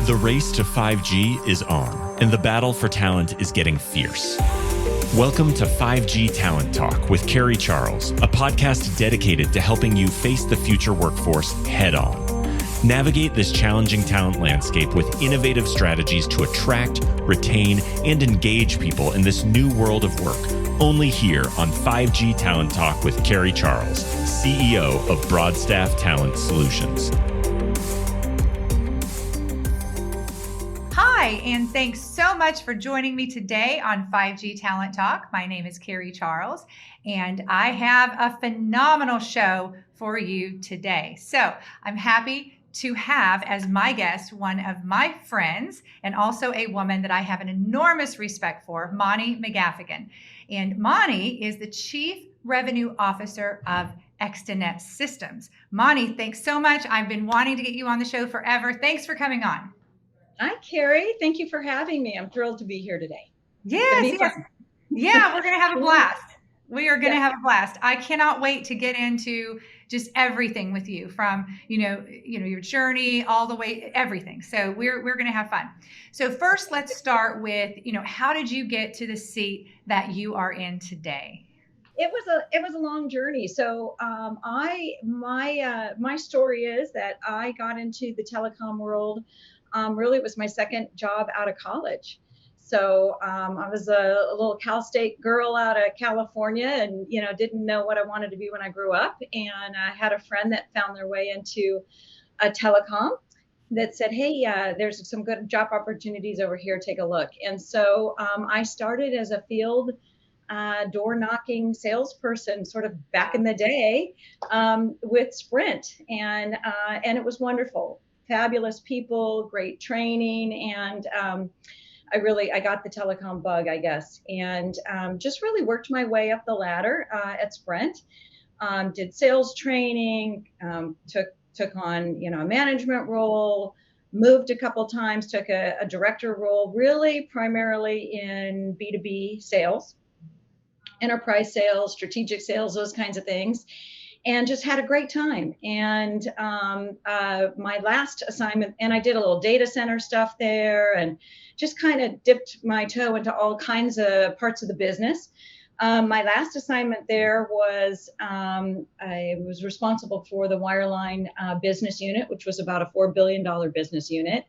The race to 5G is on, and the battle for talent is getting fierce. Welcome to 5G Talent Talk with Carrie Charles, a podcast dedicated to helping you face the future workforce head on. Navigate this challenging talent landscape with innovative strategies to attract, retain, and engage people in this new world of work. Only here on 5G Talent Talk with Carrie Charles, CEO of Broadstaff Talent Solutions. Hi, and thanks so much for joining me today on 5G Talent Talk. My name is Carrie Charles, and I have a phenomenal show for you today. So I'm happy to have as my guest one of my friends and also a woman that I have an enormous respect for, Monnie McGaffigan. And Monnie is the Chief Revenue Officer of ExteNet Systems. Monnie, thanks so much. I've been wanting to get you on the show forever. Thanks for coming on. Hi, Carrie. Thank you for having me. I'm thrilled to be here today. Yes. Yeah, we're going to have a blast. We are going to have a blast. I cannot wait to get into just everything with you from, your journey all the way, everything. So we're going to have fun. So first, let's start with, how did you get to the seat that you are in today? It was a long journey. So my story is that I got into the telecom world. Really, it was my second job out of college. So I was a little Cal State girl out of California and, didn't know what I wanted to be when I grew up. And I had a friend that found their way into a telecom that said, hey, there's some good job opportunities over here. Take a look. And so I started as a field door knocking salesperson sort of back in the day with Sprint. And it was wonderful. Fabulous people, great training, and I got the telecom bug, I guess, and just really worked my way up the ladder at Sprint. Did sales training, took on a management role, moved a couple times, took a director role, really primarily in B2B sales, enterprise sales, strategic sales, those kinds of things. And just had a great time. And my last assignment, and I did a little data center stuff there and just kind of dipped my toe into all kinds of parts of the business. My last assignment there was I was responsible for the wireline business unit, which was about a $4 billion business unit.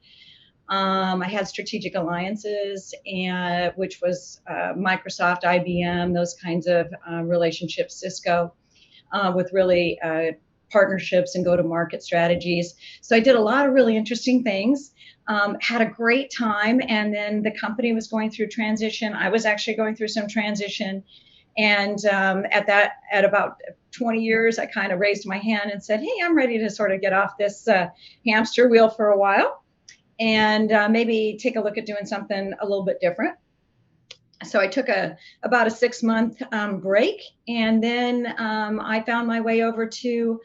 I had strategic alliances, which was Microsoft, IBM, those kinds of relationships, Cisco. With really partnerships and go-to-market strategies. So I did a lot of really interesting things, had a great time, and then the company was going through transition. I was actually going through some transition, and at about 20 years, I kind of raised my hand and said, hey, I'm ready to sort of get off this hamster wheel for a while and maybe take a look at doing something a little bit different. So I took about a 6-month break, and then I found my way over to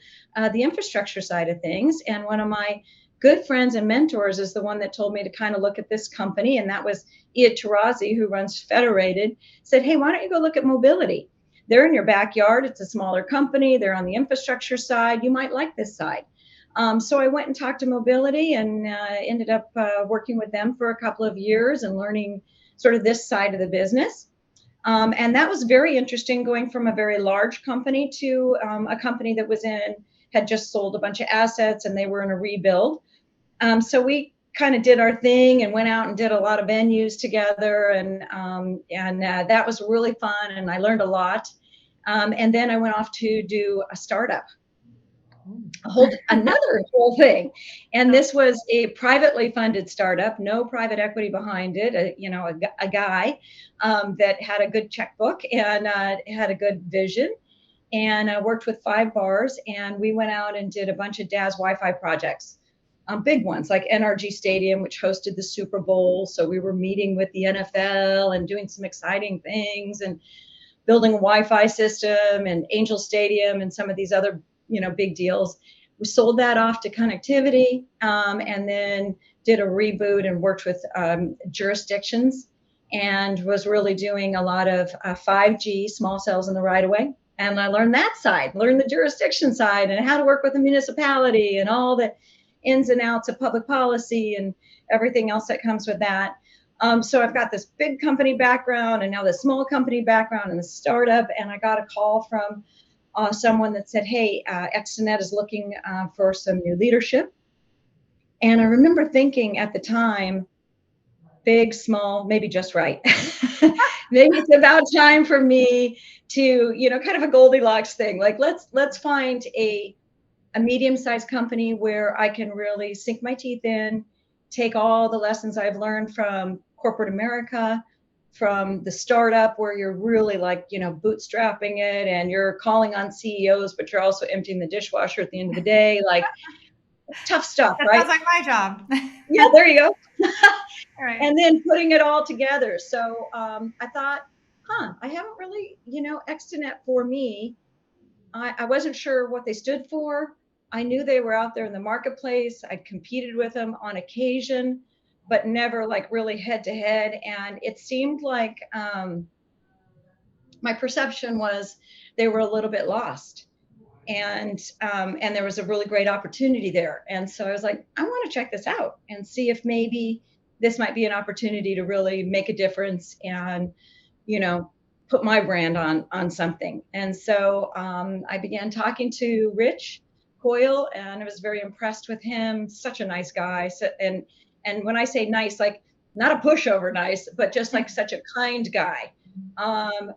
the infrastructure side of things. And one of my good friends and mentors is the one that told me to kind of look at this company, and that was Iyad Tarazi, who runs Federated, said, hey, why don't you go look at mobility? They're in your backyard. It's a smaller company. They're on the infrastructure side. You might like this side. So I went and talked to mobility and ended up working with them for a couple of years and learning sort of this side of the business. And that was very interesting, going from a very large company to a company that had just sold a bunch of assets and they were in a rebuild. So we kind of did our thing and went out and did a lot of venues together. And that was really fun. And I learned a lot. And then I went off to do a startup. Another whole thing. And this was a privately funded startup, no private equity behind it, a guy that had a good checkbook and had a good vision, and worked with 5 bars. And we went out and did a bunch of DAS Wi-Fi projects, big ones like NRG Stadium, which hosted the Super Bowl. So we were meeting with the NFL and doing some exciting things and building a Wi-Fi system, and Angel Stadium and some of these other big deals. We sold that off to connectivity, and then did a reboot and worked with jurisdictions, and was really doing a lot of 5G small cells in the right of way. And I learned that side, learned the jurisdiction side and how to work with the municipality and all the ins and outs of public policy and everything else that comes with that. So I've got this big company background and now this small company background and the startup. And I got a call from someone that said, hey, ExteNet is looking for some new leadership. And I remember thinking at the time, big, small, maybe just right. Maybe it's about time for me to, kind of a Goldilocks thing. Like, let's find a medium-sized company where I can really sink my teeth in, take all the lessons I've learned from corporate America, from the startup where you're really like, bootstrapping it and you're calling on CEOs, but you're also emptying the dishwasher at the end of the day. Like, tough stuff, that right? Sounds like my job. Yeah, there you go. All right. And then putting it all together. So I thought, I haven't really, ExteNet for me. I wasn't sure what they stood for. I knew they were out there in the marketplace. I'd competed with them on occasion, but never like really head to head. And it seemed like my perception was they were a little bit lost. And there was a really great opportunity there. And so I was like, I want to check this out and see if maybe this might be an opportunity to really make a difference and, put my brand on something. And so I began talking to Rich Coyle, and I was very impressed with him. Such a nice guy. So, and when I say nice, like not a pushover nice, but just like such a kind guy,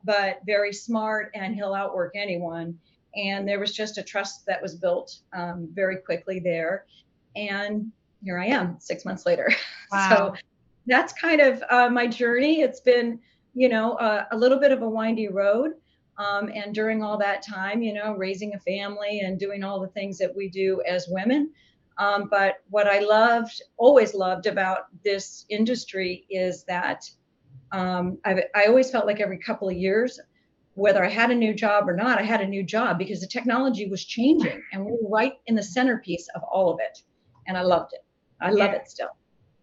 but very smart, and he'll outwork anyone. And there was just a trust that was built very quickly there. And here I am 6 months later. Wow. So that's kind of my journey. It's been, a little bit of a windy road. And during all that time, raising a family and doing all the things that we do as women. But what I always loved about this industry is that I always felt like every couple of years, whether I had a new job or not, I had a new job because the technology was changing and we were right in the centerpiece of all of it. And I loved it. I love it still.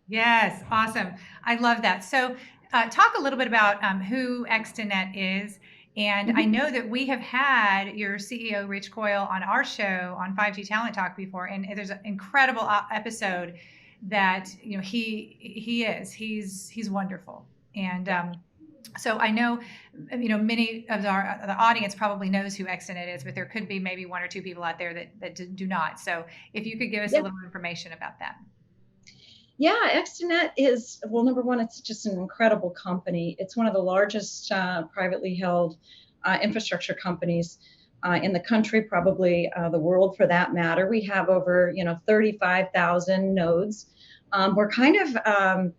Yes. Awesome. I love that. So talk a little bit about who ExteNet is. And I know that we have had your CEO, Rich Coyle, on our show on 5G Talent Talk before. And there's an incredible episode that, he's wonderful. And so I know, many of the audience probably knows who ExteNet is, but there could be maybe one or two people out there that do not. So if you could give us a little information about that. Yeah, ExteNet is, well, number one, it's just an incredible company. It's one of the largest privately held infrastructure companies in the country, probably the world for that matter. We have over, 35,000 nodes. We're kind of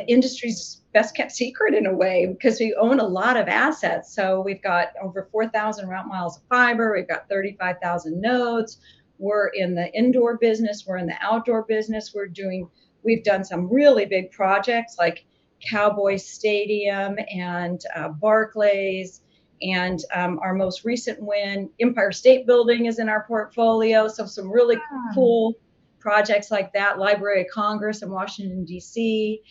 industry's best kept secret in a way because we own a lot of assets. So we've got over 4,000 route miles of fiber. We've got 35,000 nodes. We're in the indoor business. We're in the outdoor business. We've done some really big projects like Cowboy Stadium and Barclays. And our most recent win, Empire State Building, is in our portfolio. So some really cool projects like that, Library of Congress in Washington, D.C.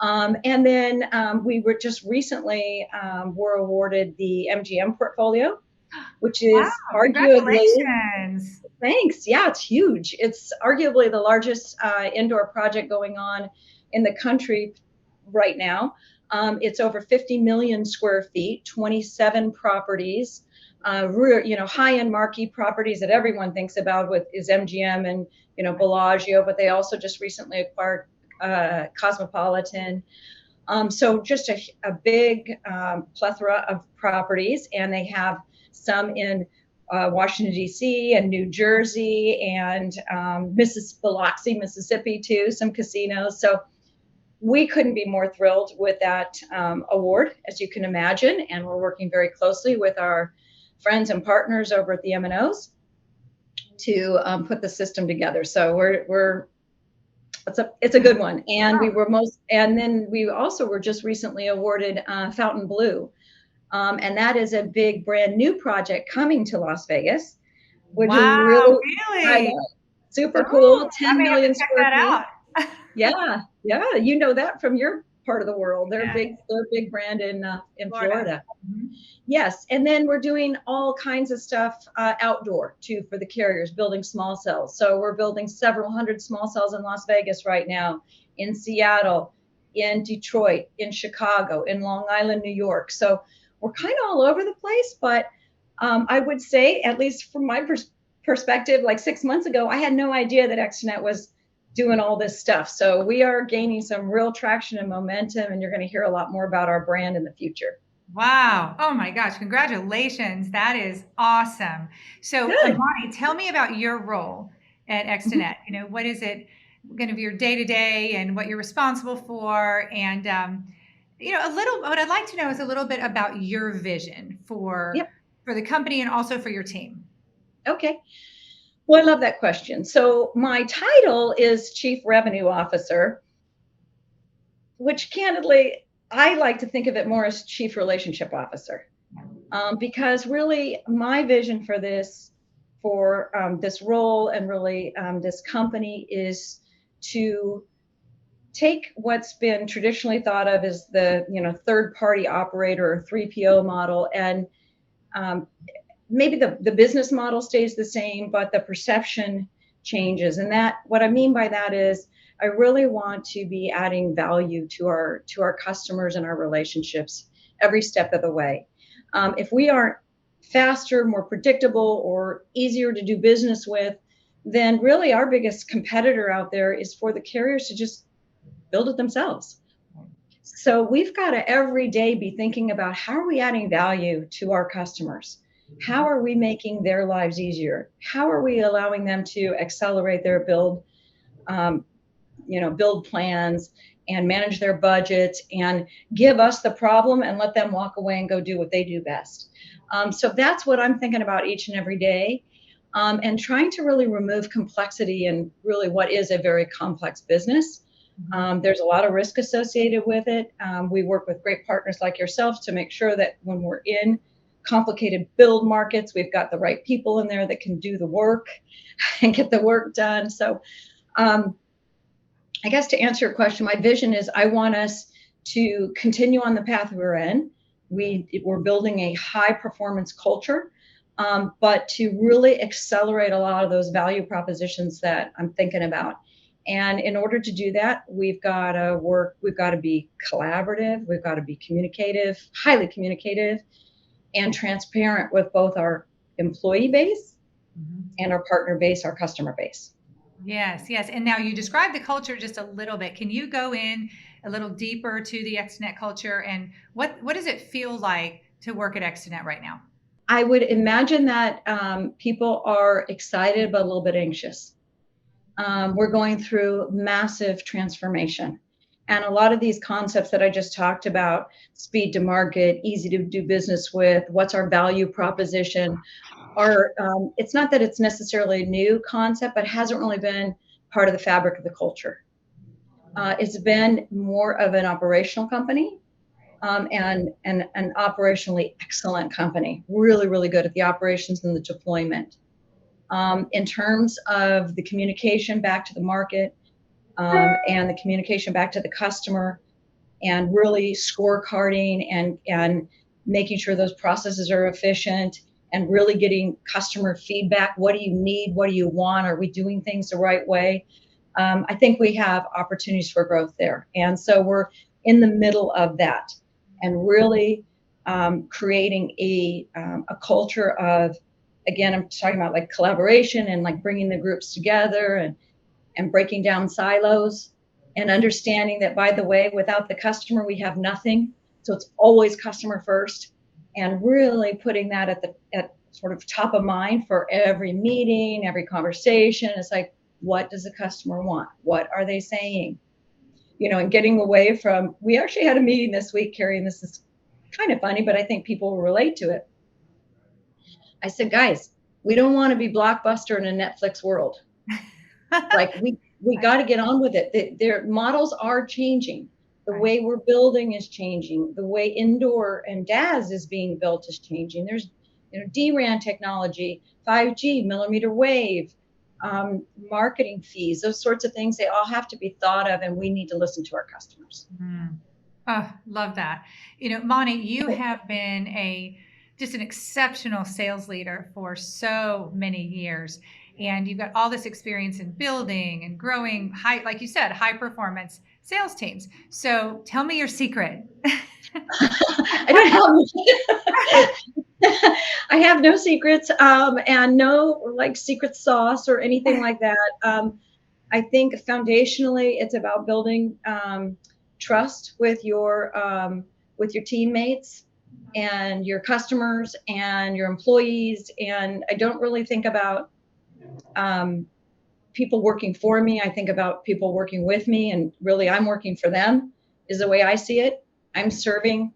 And then we were just recently were awarded the MGM portfolio, which is arguably, thanks. Yeah, it's huge. It's arguably the largest indoor project going on in the country right now. It's over 50 million square feet, 27 properties, high-end marquee properties that everyone thinks about is MGM and, Bellagio, but they also just recently acquired Cosmopolitan. So just a big plethora of properties, and they have some in Washington, D.C. and New Jersey and Biloxi, Mississippi, too, some casinos. So we couldn't be more thrilled with that award, as you can imagine. And we're working very closely with our friends and partners over at the M&Os to put the system together. So it's a good one. And we also were just recently awarded Fountain Blue. And that is a big brand new project coming to Las Vegas, which is really super cool. 10 million square feet. Yeah. You know that from your part of the world. They're Yeah. they're a big brand in Florida. Mhm. Yes, and then we're doing all kinds of stuff outdoor too for the carriers, building small cells. So we're building several hundred small cells in Las Vegas right now, in Seattle, in Detroit, in Chicago, in Long Island, New York. So we're kind of all over the place, but I would say, at least from my perspective, like 6 months ago, I had no idea that ExteNet was doing all this stuff. So we are gaining some real traction and momentum, and you're going to hear a lot more about our brand in the future. Wow. Oh my gosh. Congratulations. That is awesome. So, Good. Monnie, tell me about your role at ExteNet. What is it going to be your day to day and what you're responsible for? And, what I'd like to know is a little bit about your vision Yep. for the company and also for your team. Okay. Well, I love that question. So my title is Chief Revenue Officer, which candidly, I like to think of it more as Chief Relationship Officer, because really my vision for this role and really this company is to take what's been traditionally thought of as the third party operator or 3PO model, and maybe the business model stays the same, but the perception changes. And that, what I mean by that is, I really want to be adding value to our customers and our relationships every step of the way. If we aren't faster, more predictable, or easier to do business with, then really our biggest competitor out there is for the carriers to just build it themselves. So we've got to every day be thinking about, how are we adding value to our customers? How are we making their lives easier? How are we allowing them to accelerate their build plans and manage their budgets and give us the problem and let them walk away and go do what they do best? So that's what I'm thinking about each and every day, and trying to really remove complexity in really what is a very complex business. There's a lot of risk associated with it. We work with great partners like yourselves to make sure that when we're in complicated build markets, we've got the right people in there that can do the work and get the work done. So I guess to answer your question, my vision is I want us to continue on the path we're in. We're building a high performance culture, but to really accelerate a lot of those value propositions that I'm thinking about. And in order to do that, we've got to be collaborative, we've got to be communicative, highly communicative, and transparent with both our employee base and our partner base, our customer base. Yes, yes. And now you described the culture just a little bit. Can you go in a little deeper to the ExteNet culture, and what does it feel like to work at ExteNet right now? I would imagine that people are excited but a little bit anxious. We're going through massive transformation. And a lot of these concepts that I just talked about, speed to market, easy to do business with, what's our value proposition, it's not that it's necessarily a new concept, but it hasn't really been part of the fabric of the culture. It's been more of an operational company, and an operationally excellent company, really, really good at the operations and the deployment. In terms of the communication back to the market, and the communication back to the customer, and really scorecarding and making sure those processes are efficient, and really getting customer feedback. What do you need? What do you want? Are we doing things the right way? I think we have opportunities for growth there. And so we're in the middle of that, and really creating a culture of, again, I'm talking about like collaboration and like bringing the groups together and breaking down silos, and understanding that, by the way, without the customer, we have nothing. So it's always customer first, and really putting that at sort of top of mind for every meeting, every conversation. It's like, what does the customer want? What are they saying? And getting away from, we actually had a meeting this week, Carrie, and this is kind of funny, but I think people will relate to it. I said, guys, we don't want to be Blockbuster in a Netflix world. Like we got to get on with it. Their models are changing. The way we're building is changing. The way indoor and DAS is being built is changing. There's DRAN technology, 5G, millimeter wave, marketing fees, those sorts of things. They all have to be thought of, and we need to listen to our customers. Oh, love that. Monnie, you have been just an exceptional sales leader for so many years. And you've got all this experience in building and growing like you said, high performance sales teams. So tell me your secret. I don't have I have no secrets, and no like secret sauce or anything like that. I think foundationally, it's about building trust with your teammates and your customers and your employees. And I don't really think about um, people working for me. I think about people working with me, and really, I'm working for them. Is the way I see it. I'm serving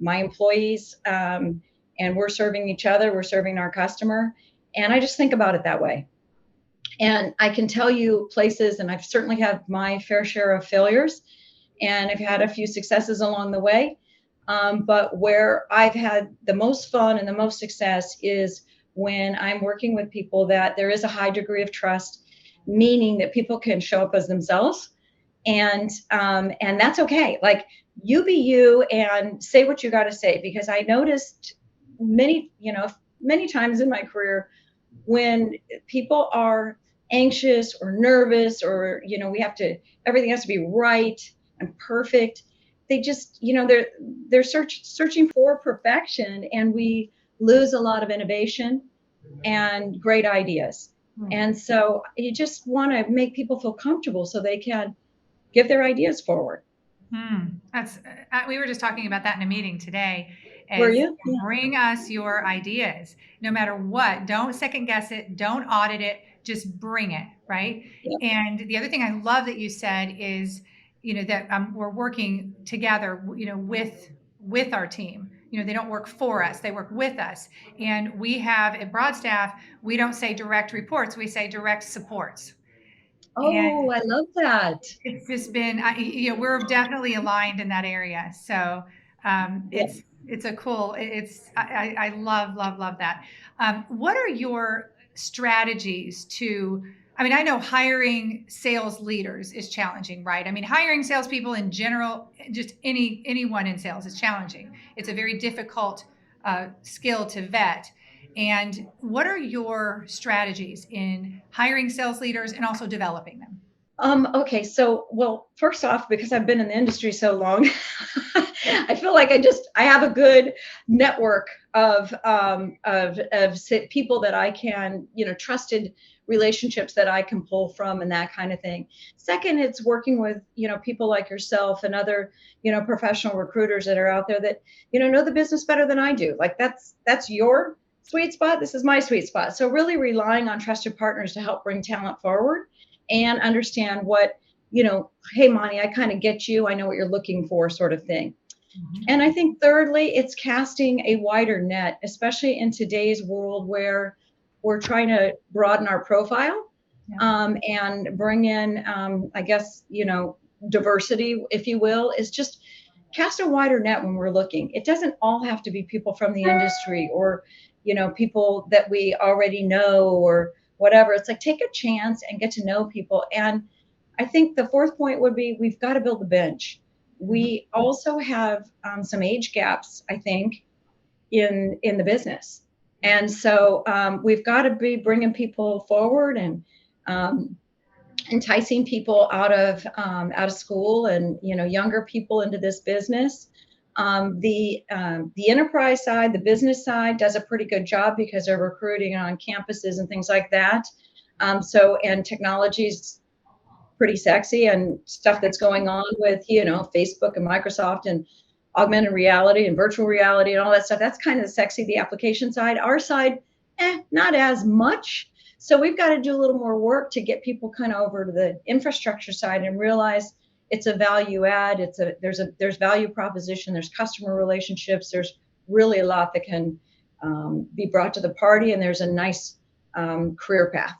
my employees, and we're serving each other. We're serving our customer, and I just think about it that way. And I can tell you places, and I've certainly had my fair share of failures, and I've had a few successes along the way. But where I've had the most fun and the most success is when I'm working with people that there is a high degree of trust, meaning that people can show up as themselves, and that's okay. Like, you be you and say what you got to say, because I noticed many times in my career when people are anxious or nervous, or everything has to be right and perfect. They just they're searching for perfection, and we lose a lot of innovation and great ideas. And so you just want to make people feel comfortable so they can give their ideas forward. That's we were just talking about that in a meeting today. Were As you? Yeah. bring us your ideas, no matter what. Don't second guess it. Don't audit it. Just bring it, right? Yeah. And the other thing I love that you said is, that we're working together, with our team. They don't work for us; they work with us. And we have at Broadstaff, we don't say direct reports; we say direct supports. Oh, I love that. It's just been, we're definitely aligned in that area. So Yeah. it's a cool. I love that. What are your strategies to? I mean, I know hiring sales leaders is challenging, right? I mean, hiring salespeople in general, just anyone in sales is challenging. It's a very difficult skill to vet. And what are your strategies in hiring sales leaders and also developing them? Okay, so well, first off, because I've been in the industry so long, I feel like I have a good network of people that I can, trusted relationships that I can pull from, and that kind of thing. Second, it's working with, people like yourself and other, professional recruiters that are out there that, know the business better than I do. Like, that's your sweet spot. This is my sweet spot. So really relying on trusted partners to help bring talent forward and understand what, hey, Monnie, I kind of get you. I know what you're looking for, sort of thing. Mm-hmm. And I think thirdly, it's casting a wider net, especially in today's world where we're trying to broaden our profile, and bring in, I guess, diversity, if you will, is just cast a wider net when we're looking. It doesn't all have to be people from the industry or, people that we already know or whatever. It's like, take a chance and get to know people. And I think the fourth point would be, we've got to build the bench. We also have some age gaps, I think, in the business. And so we've got to be bringing people forward and enticing people out of school and, younger people into this business. The enterprise side, the business side, does a pretty good job because they're recruiting on campuses and things like that. And technology's pretty sexy, and stuff that's going on with, Facebook and Microsoft and augmented reality and virtual reality and all that stuff. That's kind of sexy, the application side. Our side, not as much. So we've got to do a little more work to get people kind of over to the infrastructure side and realize it's a value add. There's value proposition. There's customer relationships. There's really a lot that can be brought to the party, and there's a nice career path.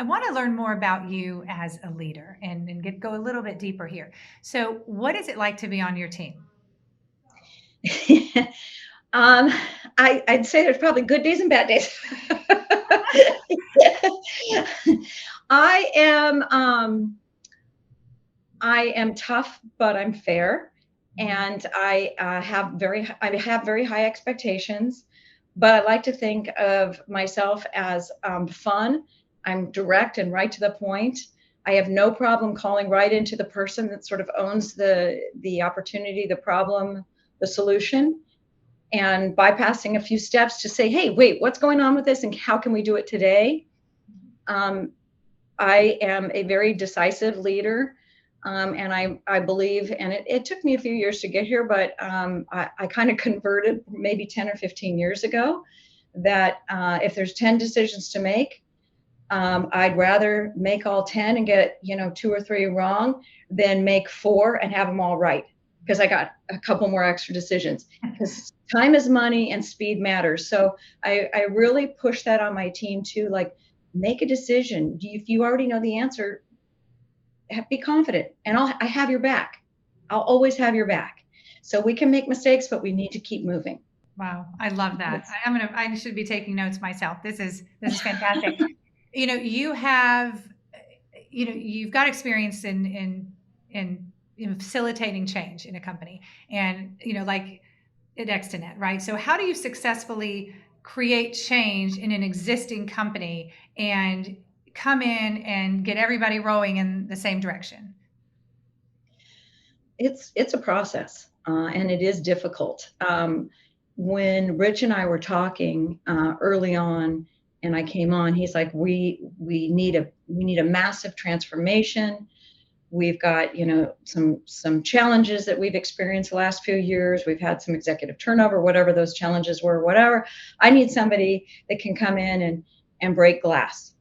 I want to learn more about you as a leader and go a little bit deeper here. So, what is it like to be on your team? I'd say there's probably good days and bad days. I am I am tough, but I'm fair, and I have very high expectations. But I like to think of myself as fun. I'm direct and right to the point. I have no problem calling right into the person that sort of owns the opportunity, the problem, the solution, and bypassing a few steps to say, "Hey, wait, what's going on with this, and how can we do it today?" Um, I am a very decisive leader. And I believe, and it took me a few years to get here, but I kind of converted maybe 10 or 15 years ago that if there's 10 decisions to make, I'd rather make all 10 and get, 2 or 3 wrong than make 4 and have them all right. Because I got a couple more extra decisions. Because time is money and speed matters. So I really push that on my team too. Like, make a decision. If you already know the answer, be confident, and I have your back. I'll always have your back. So we can make mistakes, but we need to keep moving. Wow, I love that. I should be taking notes myself. This is fantastic. You have, you've got experience in facilitating change in a company, and like at ExteNet, right? So how do you successfully create change in an existing company and come in and get everybody rowing in the same direction? It's a process, and it is difficult. When Rich and I were talking early on, and I came on, he's like, we need a massive transformation. We've got, some challenges that we've experienced the last few years. We've had some executive turnover, whatever those challenges were, whatever. I need somebody that can come in and break glass.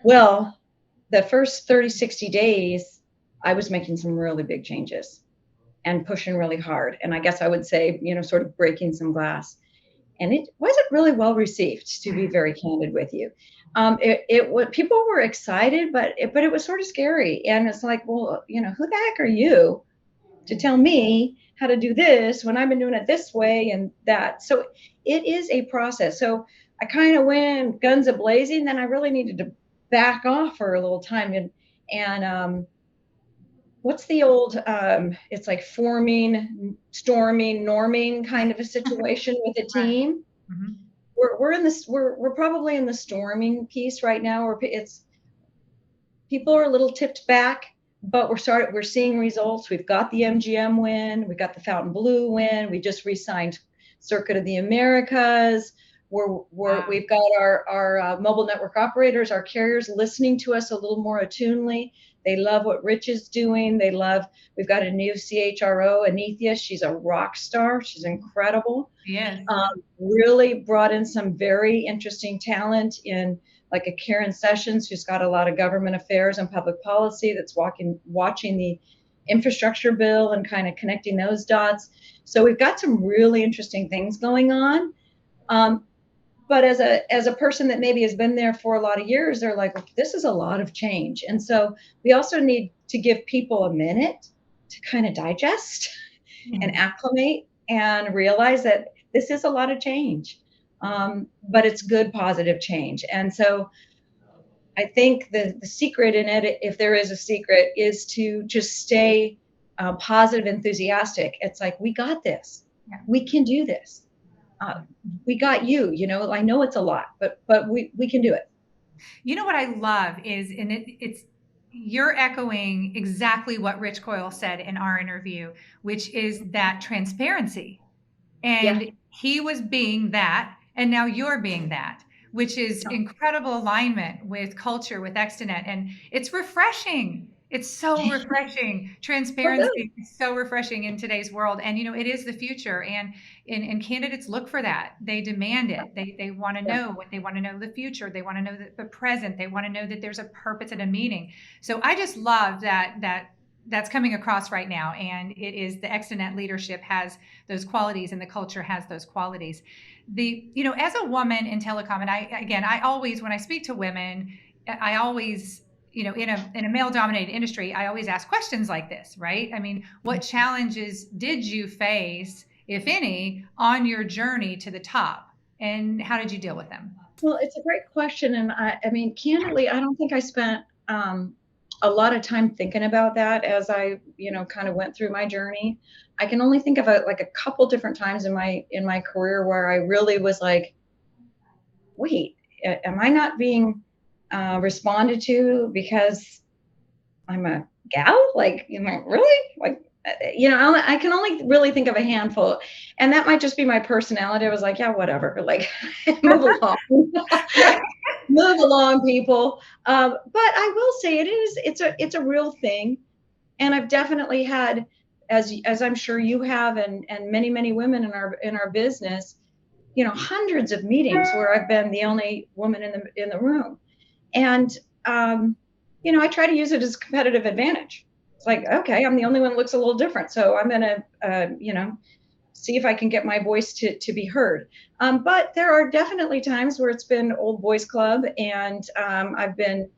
Well, the first 30, 60 days, I was making some really big changes and pushing really hard. And I guess I would say, sort of breaking some glass. And it wasn't really well received, to be very candid with you. People were excited, but it was sort of scary. And it's like, well, who the heck are you to tell me how to do this when I've been doing it this way and that? So it is a process. So I kind of went guns a blazing. Then I really needed to back off for a little time. And what's the old, it's like forming, storming, norming kind of a situation with a team. Mm-hmm. We're probably in the storming piece right now, where people are a little tipped back, but we're seeing results. We've got the MGM win, we got the Fountain Blue win, we just re-signed Circuit of the Americas. We've got our mobile network operators, our carriers, listening to us a little more attunely. They love what Rich is doing. We've got a new CHRO, Anithia. She's a rock star. She's incredible. Yes. Really brought in some very interesting talent in, like, a Karen Sessions, who's got a lot of government affairs and public policy, that's watching the infrastructure bill and kind of connecting those dots. So we've got some really interesting things going on. But as a person that maybe has been there for a lot of years, they're like, this is a lot of change. And so we also need to give people a minute to kind of digest and acclimate and realize that this is a lot of change. But it's good, positive change. And so I think the secret in it, if there is a secret, is to just stay positive, enthusiastic. It's like, we got this. Yeah. We can do this. We got you. I know it's a lot, but we can do it. What I love is, and it's you're echoing exactly what Rich Coyle said in our interview, which is that transparency. And he was being that, and now you're being that, which is incredible alignment with culture, with ExteNet. And it's refreshing. It's so refreshing. Transparency is so refreshing in today's world. And, it is the future. And candidates look for that. They demand it. They want to know what they want to know the future. They want to know the present. They want to know that there's a purpose and a meaning. So I just love that's coming across right now. And it is the ExteNet leadership has those qualities, and the culture has those qualities. As a woman in telecom, and I always, when I speak to women, I always, in a male dominated industry, I always ask questions like this, right? I mean, what challenges did you face, if any, on your journey to the top, and how did you deal with them? Well, it's a great question. And I mean, candidly, I don't think I spent a a lot of time thinking about that as I, kind of went through my journey. I can only think of like a couple different times in my career where I really was like, wait, am I not being responded to because I'm a gal? Like, really? Like, I can only really think of a handful, and that might just be my personality. I was like, yeah, whatever. Like, move along, move along, people. But I will say it's a real thing, and I've definitely had, as I'm sure you have, and many women in our business, hundreds of meetings where I've been the only woman in the room, and I try to use it as a competitive advantage. It's like, okay, I'm the only one that looks a little different, so I'm gonna see if I can get my voice to be heard. But there are definitely times where it's been old boys club, and I've been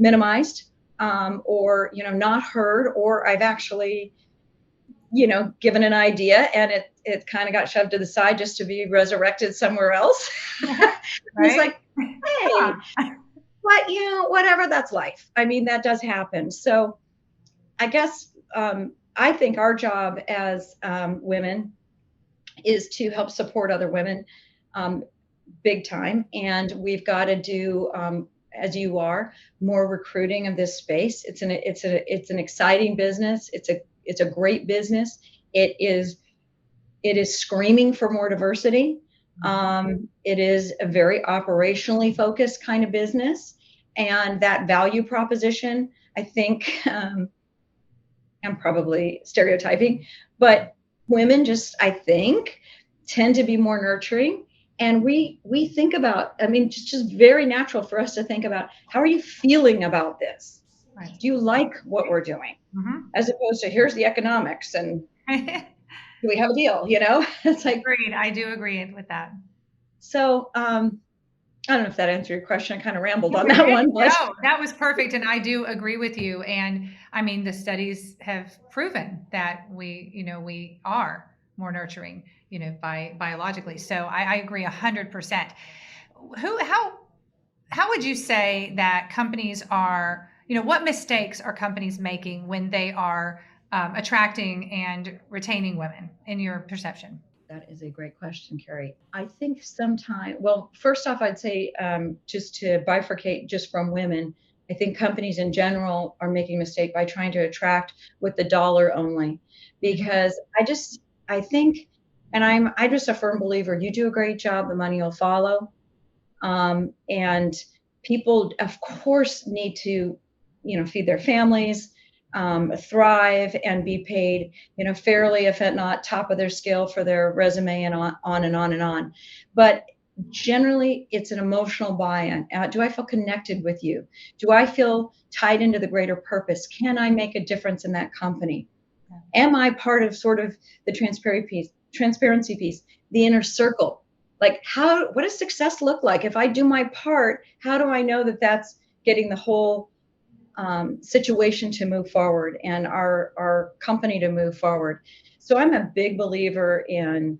minimized, or not heard, or I've actually given an idea and it kind of got shoved to the side just to be resurrected somewhere else. Right? It's like, hey, but whatever, that's life. I mean, that does happen. So I guess I think our job as women is to help support other women, big time. And we've got to do, as you are, more recruiting of this space. It's an exciting business. It's a great business. It is screaming for more diversity. It is a very operationally focused kind of business, and that value proposition, I think, I'm probably stereotyping, but women just, I think, tend to be more nurturing. And we think about, I mean, just very natural for us to think about, how are you feeling about this? Right. Do you like what we're doing? As opposed to, here's the economics and do we have a deal? It's like, Agreed. I do agree with that. So I don't know if that answered your question. I kind of rambled on that one. But... No, that was perfect. And I do agree with you. And I mean, the studies have proven that we are more nurturing, biologically. So I agree 100%. How would you say that companies are, what mistakes are companies making when they are attracting and retaining women, in your perception? That is a great question, Carrie. I think well, first off, I'd say, just to bifurcate just from women, I think companies in general are making a mistake by trying to attract with the dollar only, because I think, and I'm just a firm believer, you do a great job, the money will follow. And people, of course, need to, feed their families, thrive, and be paid, fairly, if not top of their scale for their resume, and on and on and on. But generally, it's an emotional buy-in. Do I feel connected with you? Do I feel tied into the greater purpose? Can I make a difference in that company? Am I part of sort of the transparency piece, the inner circle? Like, what does success look like? If I do my part, how do I know that that's getting the whole situation to move forward, and our company to move forward? So I'm a big believer in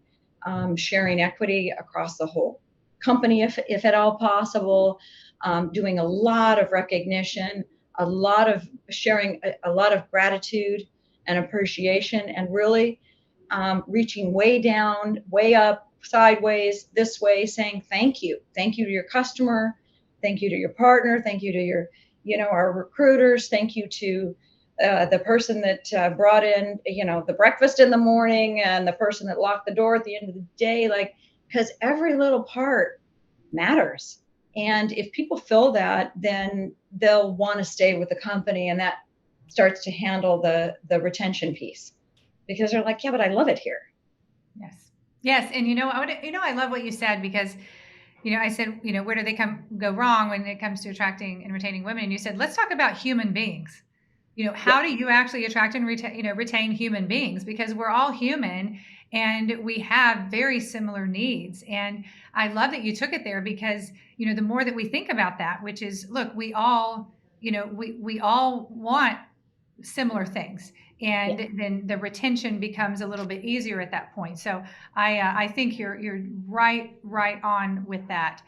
sharing equity across the whole company, if at all possible, doing a lot of recognition, a lot of sharing, a lot of gratitude and appreciation, and really reaching way down, way up, sideways, this way, saying thank you to your customer, thank you to your partner, thank you to your, our recruiters, thank you to the person that brought in, the breakfast in the morning, and the person that locked the door at the end of the day, like, because every little part matters. And if people feel that, then they'll want to stay with the company, and that starts to handle the retention piece, because they're like, yeah, but I love it here. Yes. And I love what you said, because I said, where do they go wrong when it comes to attracting and retaining women? And you said, let's talk about human beings. How do you actually attract and retain human beings? Because we're all human and we have very similar needs. And I love that you took it there, because, the more that we think about that, which is, look, we all, we all want similar things. And then the retention becomes a little bit easier at that point. So I think you're right on with that.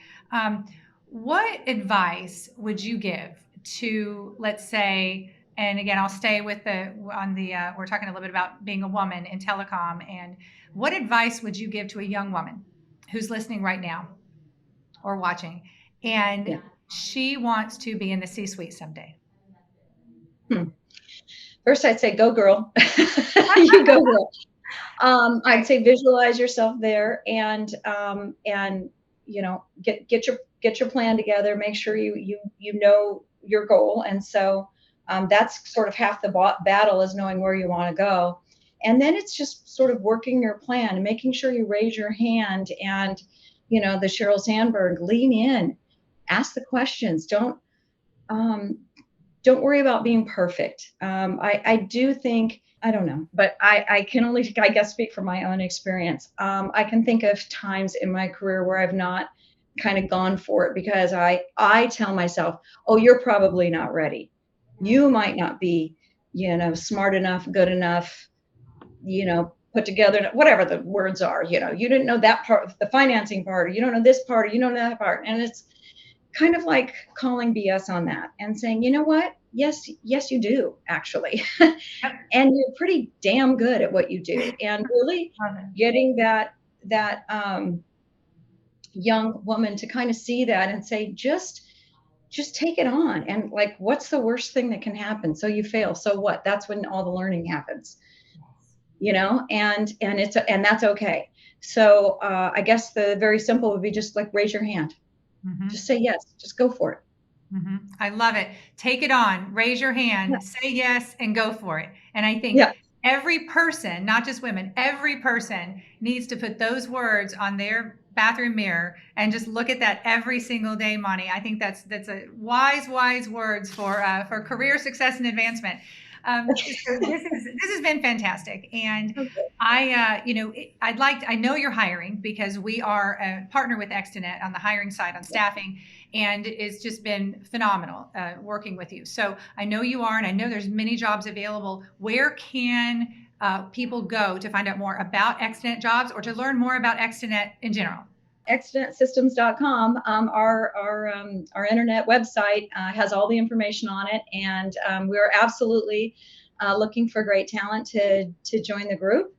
What advice would you give to, let's say, And again, I'll stay with we're talking a little bit about being a woman in telecom. And what advice would you give to a young woman who's listening right now or watching, and she wants to be in the C-suite someday? First, I'd say, go girl. You go girl. I'd say visualize yourself there, and get your plan together. Make sure you know your goal, and so that's sort of half the battle, is knowing where you want to go, and then it's just sort of working your plan and making sure you raise your hand, and the Sheryl Sandberg, lean in, ask the questions. Don't worry about being perfect. I do think, I don't know, but I can only, I guess, speak from my own experience. I can think of times in my career where I've not kind of gone for it because I tell myself, oh, you're probably not ready. You might not be, smart enough, good enough, put together, whatever the words are, you didn't know that part, the financing part, or you don't know this part, or you don't know that part. And it's kind of like calling BS on that and saying, you know what? Yes, you do, actually. And you're pretty damn good at what you do. And really getting that young woman to kind of see that and say, just take it on. And like, what's the worst thing that can happen? So you fail. So what? That's when all the learning happens, and that's okay. So I guess the very simple would be just like, raise your hand. Mm-hmm. Just say yes. Just go for it. Mm-hmm. I love it. Take it on. Raise your hand. Say yes and go for it. And I think every person, not just women, every person needs to put those words on their bathroom mirror and just look at that every single day, Monnie. I think that's a wise words for career success and advancement. So this has been fantastic, and I know you're hiring, because we are a partner with ExteNet on the hiring side, on staffing, and it's just been phenomenal working with you. So I know you are, and I know there's many jobs available. Where can people go to find out more about ExteNet jobs, or to learn more about ExteNet in general? ExteNetSystems.com, our internet website has all the information on it, and we're absolutely looking for great talent to join the group.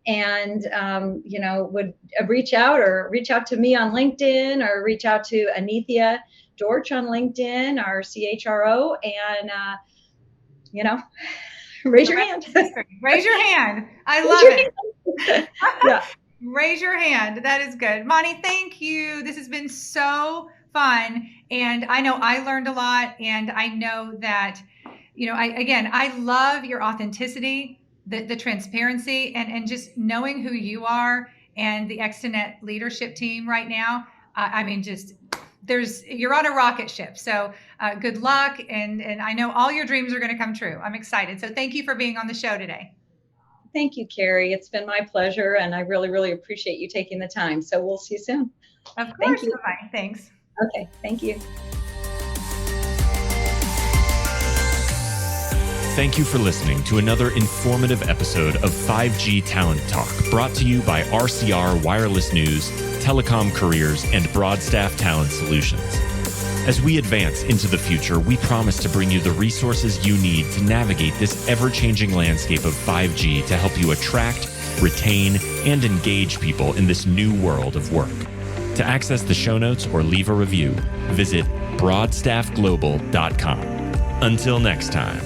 And would reach out to me on LinkedIn, or reach out to Anithia Dorch on LinkedIn, our CHRO, and raise your hand. Raise your hand. I love it. Yeah. Raise your hand. That is good. Monnie, thank you. This has been so fun. And I know I learned a lot. And I know that, I love your authenticity, the transparency, and just knowing who you are and the ExteNet leadership team right now. You're on a rocket ship. So good luck. And I know all your dreams are going to come true. I'm excited. So thank you for being on the show today. Thank you, Carrie. It's been my pleasure, and I really, really appreciate you taking the time. So we'll see you soon. Of course. Thank you. Bye-bye. Thanks. Okay. Thank you. Thank you for listening to another informative episode of 5G Talent Talk, brought to you by RCR Wireless News, Telecom Careers, and Broadstaff Talent Solutions. As we advance into the future, we promise to bring you the resources you need to navigate this ever-changing landscape of 5G to help you attract, retain, and engage people in this new world of work. To access the show notes or leave a review, visit broadstaffglobal.com. Until next time.